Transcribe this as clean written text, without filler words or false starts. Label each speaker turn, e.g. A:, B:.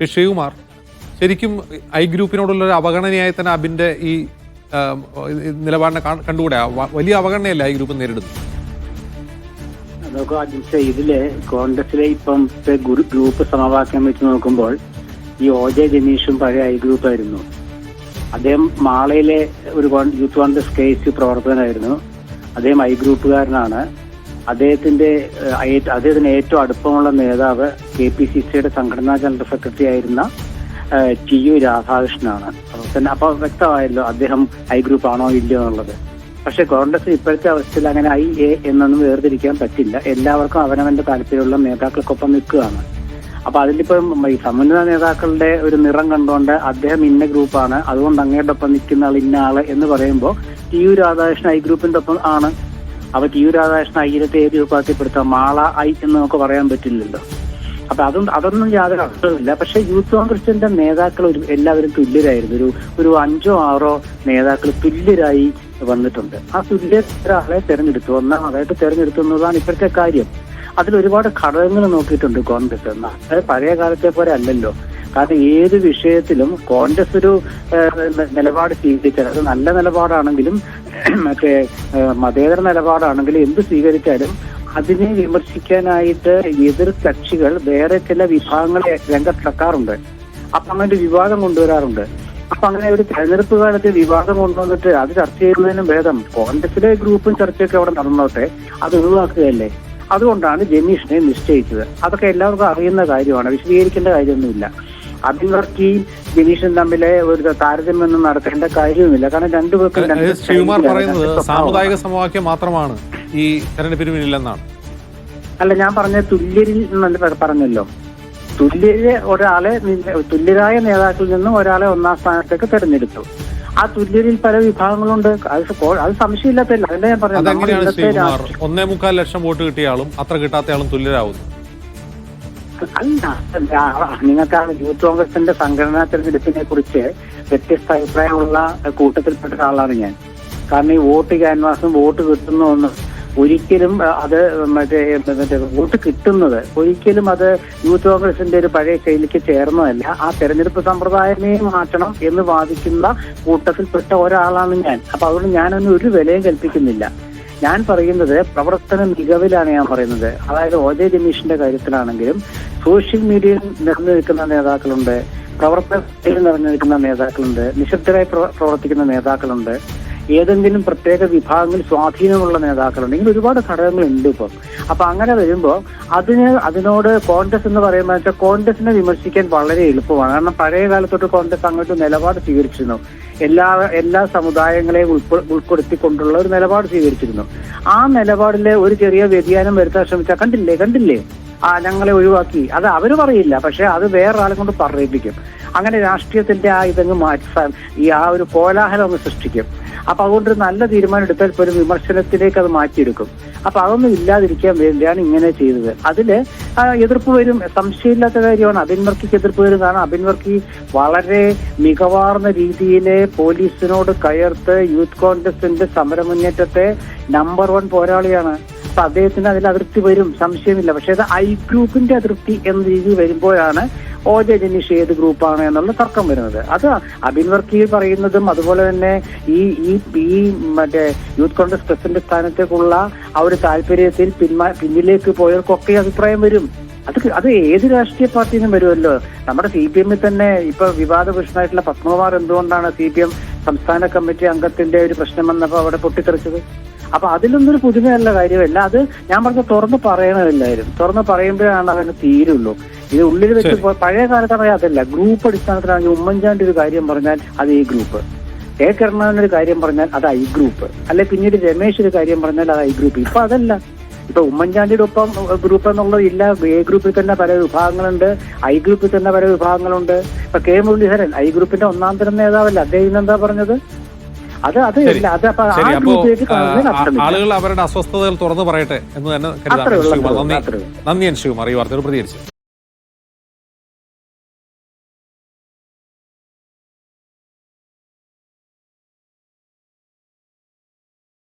A: ശിവകുമാർ, ശരിക്കും ഐ ഗ്രൂപ്പിനോടുള്ളൊരു അവഗണനയായി തന്നെ അബിൻ്റെ ഈ നിലപാടിനെ കണ്ടുകൂടെ? വലിയ അവഗണനയല്ല ഐ ഗ്രൂപ്പ് നേരിടുന്നത്.
B: അതൊക്കെ ഇതില് കോൺഗ്രസിലെ ഇപ്പോഴത്തെ ഗ്രൂപ്പ് സമവാക്യം വെച്ച് നോക്കുമ്പോൾ ഈ OJ ജനീഷും പഴയ ഐ ഗ്രൂപ്പായിരുന്നു. അദ്ദേഹം മാളയിലെ ഒരു യൂത്ത് കോൺഗ്രസ് KSU പ്രവർത്തകനായിരുന്നു. അദ്ദേഹം ഐ ഗ്രൂപ്പുകാരനാണ്. അദ്ദേഹത്തിന് ഏറ്റവും അടുപ്പമുള്ള നേതാവ് KPCCയുടെ സംഘടനാ ജനറൽ സെക്രട്ടറി ആയിരുന്ന TU രാധാകൃഷ്ണനാണ്. അപ്പൊ വ്യക്തമായല്ലോ അദ്ദേഹം ഐ ഗ്രൂപ്പ് ആണോ ഇല്ലയോ എന്നുള്ളത്. പക്ഷെ കോൺഗ്രസ് ഇപ്പോഴത്തെ അവസ്ഥയിൽ അങ്ങനെ IA എന്നൊന്നും വേർതിരിക്കാൻ പറ്റില്ല. എല്ലാവർക്കും അവനവന്റെ താല്പര്യമുള്ള നേതാക്കൾക്കൊപ്പം നിൽക്കുകയാണ്. അപ്പൊ അതിലിപ്പം ഈ സമുന്നത നേതാക്കളുടെ ഒരു നിറം കണ്ടുകൊണ്ട് അദ്ദേഹം ഇന്ന ഗ്രൂപ്പാണ്, അതുകൊണ്ട് അങ്ങയുടെ ഒപ്പം നിൽക്കുന്ന ആൾ ഇന്ന ആള് എന്ന് പറയുമ്പോൾ TU രാധാകൃഷ്ണൻ ഐ ഗ്രൂപ്പിന്റെ ഒപ്പം ആണ്. അപ്പൊ TU രാധാകൃഷ്ണൻ ഐയിലത്തെ ഏത് ഗ്രൂപ്പാക്കിപ്പെടുത്താം? മാള ഐ എന്ന് നമുക്ക് പറയാൻ പറ്റില്ലല്ലോ. അപ്പൊ അതൊന്നും യാതൊരു അർത്ഥവുമില്ല. പക്ഷെ യൂത്ത് കോൺഗ്രസിന്റെ നേതാക്കൾ എല്ലാവരും തുല്യരായിരുന്നു. ഒരു 5ഓ 6ഓ നേതാക്കൾ തുല്യരായി വന്നിട്ടുണ്ട്. ആ തുല്യ ഒരാളെ തെരഞ്ഞെടുത്തു, ഒന്നാമതായിട്ട് തെരഞ്ഞെടുത്തു എന്നതാണ് ഇപ്പോഴത്തെ കാര്യം. അതിലൊരുപാട് ഘടകങ്ങൾ നോക്കിയിട്ടുണ്ട് കോൺഗ്രസ്. അതായത് പഴയ കാലത്തെ പോലെ അല്ലല്ലോ. കാരണം ഏത് വിഷയത്തിലും കോൺഗ്രസ് ഒരു നിലപാട് സ്വീകരിച്ചാൽ അത് നല്ല നിലപാടാണെങ്കിലും മറ്റേ മതേതര നിലപാടാണെങ്കിലും എന്ത് സ്വീകരിച്ചാലും അതിനെ വിമർശിക്കാനായിട്ട് എതിർ കക്ഷികൾ വേറെ ചില വിഭാഗങ്ങളെ രംഗത്തിറക്കാറുണ്ട്. അപ്പൊ അങ്ങനെ വിവാദം കൊണ്ടുവരാറുണ്ട്. അപ്പൊ അങ്ങനെ ഒരു തെരഞ്ഞെടുപ്പ് കാലത്ത് വിവാദം കൊണ്ടുവന്നിട്ട് അത് ചർച്ച ചെയ്യുന്നതിനും ഭേദം കോൺഗ്രസിലെ ഗ്രൂപ്പും ചർച്ചയൊക്കെ അവിടെ നടന്നോട്ടെ, അത് ഒഴിവാക്കുകയല്ലേ. അതുകൊണ്ടാണ് ജനീഷിനെ നിശ്ചയിച്ചത്. അതൊക്കെ എല്ലാവർക്കും അറിയുന്ന കാര്യമാണ്, വിശദീകരിക്കേണ്ട കാര്യമൊന്നുമില്ല. അബിൻ വർക്കിയും ജനീഷും തമ്മിലെ ഒരു താരതമ്യം നടത്തേണ്ട കാര്യവുമില്ല. കാരണം രണ്ടുപേർക്കും
A: ശിവകുമാർ പറയുന്നത് സാമുദായിക സമവാക്യം മാത്രമാണ് ഈ തെരഞ്ഞെടുപ്പിന് പിന്നിലെന്നാണ്.
B: അല്ല, ഞാൻ പറഞ്ഞ തുല്യരിൽ പറഞ്ഞല്ലോ. തുല്യരായ നേതാക്കളിൽ നിന്നും ഒരാളെ ഒന്നാം സ്ഥാനത്തേക്ക് തെരഞ്ഞെടുത്തു. ആ തുല്യരിൽ പല വിഭാഗങ്ങളുണ്ട്. അത് സംശയമില്ലാത്തല്ല. അതല്ലേ ഞാൻ പറഞ്ഞത്.
A: 1.25 ലക്ഷം വോട്ട് കിട്ടിയ ആളും അത്ര കിട്ടാത്ത ആളും തുല്യരാകുന്നു.
B: അല്ല, നിങ്ങൾക്ക് യൂത്ത് കോൺഗ്രസിന്റെ സംഘടനാ തെരഞ്ഞെടുപ്പിനെ കുറിച്ച് വ്യത്യസ്ത അഭിപ്രായമുള്ള കൂട്ടത്തിൽപ്പെട്ട ഒരാളാണ് ഞാൻ. കാരണം ഈ വോട്ട് ക്യാൻവാസും വോട്ട് കിട്ടുന്ന ഒന്നും ഒരിക്കലും അത് മറ്റേ വോട്ട് കിട്ടുന്നത് ഒരിക്കലും അത് യൂത്ത് കോൺഗ്രസിന്റെ ഒരു പഴയ ശൈലിക്ക് ചേർന്നതല്ല. ആ തെരഞ്ഞെടുപ്പ് സമ്പ്രദായമേ മാറ്റണം എന്ന് വാദിക്കുന്ന കൂട്ടത്തിൽപ്പെട്ട ഒരാളാണ് ഞാൻ. അപ്പൊ അതുകൊണ്ട് ഞാനൊന്നും ഒരു വിലയും കൽപ്പിക്കുന്നില്ല. ഞാൻ പറയുന്നത് പ്രവർത്തന മികവിലാണ് ഞാൻ പറയുന്നത്. അതായത് OJ ജനീഷിന്റെ കാര്യത്തിലാണെങ്കിലും സോഷ്യൽ മീഡിയയിൽ നിറഞ്ഞു നിൽക്കുന്ന നേതാക്കളുണ്ട്, പ്രവർത്തനത്തിൽ നിറഞ്ഞു നിൽക്കുന്ന നേതാക്കളുണ്ട്, നിശബ്ദരായി പ്രവർത്തിക്കുന്ന നേതാക്കളുണ്ട്, ഏതെങ്കിലും പ്രത്യേക വിഭാഗങ്ങളിൽ സ്വാധീനമുള്ള നേതാക്കളുണ്ട്. ഇങ്ങനെ ഒരുപാട് ഘടകങ്ങളുണ്ട് ഇപ്പം. അപ്പൊ അങ്ങനെ വരുമ്പോൾ അതിനോട് കോൺഗ്രസ് എന്ന് പറയുമ്പോൾ വെച്ചാൽ കോൺഗ്രസിനെ വിമർശിക്കാൻ വളരെ എളുപ്പമാണ്. കാരണം പഴയ കാലത്തൊട്ട് കോൺഗ്രസ് അങ്ങോട്ട് നിലപാട് സ്വീകരിച്ചിരുന്നു. എല്ലാ സമുദായങ്ങളെയും ഉൾപ്പെടുത്തിക്കൊണ്ടുള്ള ഒരു നിലപാട് സ്വീകരിച്ചിരുന്നു. ആ നിലപാടിലെ ഒരു ചെറിയ വ്യതിയാനം വരുത്താൻ ശ്രമിച്ചാൽ കണ്ടില്ലേ ഞങ്ങളെ ഒഴിവാക്കി, അത് അവര് പറയില്ല, പക്ഷെ അത് വേറൊരാളെ കൊണ്ട് പറയിപ്പിക്കും. അങ്ങനെ രാഷ്ട്രീയത്തിന്റെ ഇതങ്ങ് ഈ ഒരു കോലാഹലം ഒന്ന് സൃഷ്ടിക്കും. അപ്പൊ അതുകൊണ്ട് നല്ല തീരുമാനം എടുത്താൽ പോലും വിമർശനത്തിലേക്ക് അത് മാറ്റിയെടുക്കും. അപ്പൊ അതൊന്നും ഇല്ലാതിരിക്കാൻ വേണ്ടിയാണ് ഇങ്ങനെ ചെയ്തത്. അതില് എതിർപ്പ് വരും, സംശയമില്ലാത്ത കാര്യമാണ്. അബിൻ വർക്കിക്ക് എതിർപ്പ് വരും. കാരണം അബിൻ വർക്കി വളരെ മികവാർന്ന രീതിയിലെ പോലീസിനോട് കയർത്ത് യൂത്ത് കോൺഗ്രസിന്റെ സമരമുന്നേറ്റത്തെ നമ്പർ 1 പോരാളിയാണ്. അപ്പൊ അദ്ദേഹത്തിന് അതിൽ അതിർത്തി വരും, സംശയമില്ല. പക്ഷെ അത് ഐ ഗ്രൂപ്പിന്റെ അതിർത്തി എന്ന രീതിയിൽ വരുമ്പോഴാണ് OJ ജനീഷ് ഏത് ഗ്രൂപ്പാണ് എന്നുള്ള തർക്കം വരുന്നത്. അത് അബിൻ വർക്കി പറയുന്നതും അതുപോലെ തന്നെ ഈ മറ്റേ യൂത്ത് കോൺഗ്രസ് പ്രസിഡന്റ് സ്ഥാനത്തേക്കുള്ള ആ ഒരു താല്പര്യത്തിൽ പിന്നിലേക്ക് പോയവർക്കൊക്കെ അഭിപ്രായം വരും. അത് ഏത് രാഷ്ട്രീയ പാർട്ടിയിലും വരുമല്ലോ. നമ്മുടെ CPM തന്നെ ഇപ്പൊ വിവാദപുരുഷനായിട്ടുള്ള പത്മകുമാർ എന്തുകൊണ്ടാണ് CPM സംസ്ഥാന കമ്മിറ്റി അംഗത്തിന്റെ ഒരു പ്രശ്നം വന്നപ്പോൾ അവിടെ പൊട്ടിത്തെറിച്ചത്? അപ്പൊ അതിലൊന്നും ഒരു പുതുമയല്ല കാര്യമല്ല. അത് ഞാൻ പറഞ്ഞ തുറന്ന് പറയണമില്ലായിരുന്നു. തുറന്ന് പറയുമ്പോഴാണ് അതിന് തീരുള്ളൂ. ഇത് ഉള്ളിൽ വെച്ച് പഴയ കാലത്താണെങ്കിൽ അതല്ല. ഗ്രൂപ്പ് അടിസ്ഥാനത്തിലാണെങ്കിൽ ഉമ്മൻചാണ്ടി ഒരു കാര്യം പറഞ്ഞാൽ അത് ഈ ഗ്രൂപ്പ്, കരുണാകരൻ ഒരു കാര്യം പറഞ്ഞാൽ അത് ഐ ഗ്രൂപ്പ്, അല്ലെ പിന്നീട് രമേശ് ഒരു കാര്യം പറഞ്ഞാൽ അത് ഐ ഗ്രൂപ്പ്. ഇപ്പൊ അതല്ല. ഇപ്പൊ ഉമ്മൻചാണ്ടിയുടെ ഒപ്പം ഗ്രൂപ്പ് എന്നുള്ളത് ഇല്ല. എ ഗ്രൂപ്പിൽ തന്നെ പല വിഭാഗങ്ങളുണ്ട്, ഐ ഗ്രൂപ്പിൽ തന്നെ പല വിഭാഗങ്ങളുണ്ട്. ഇപ്പൊ K മുരളീധരൻ ഐ ഗ്രൂപ്പിന്റെ 1ാം തരം നേതാവല്ല. അദ്ദേഹം എന്താ പറഞ്ഞത്?
A: ആളുകൾ അവരുടെ അസ്വസ്ഥതകൾ തുറന്നു പറയട്ടെ എന്ന് തന്നെ കരുതാം. നന്ദി ശിവകുമാർ ഈ വാർത്തയോട് പ്രതികരിച്ചു.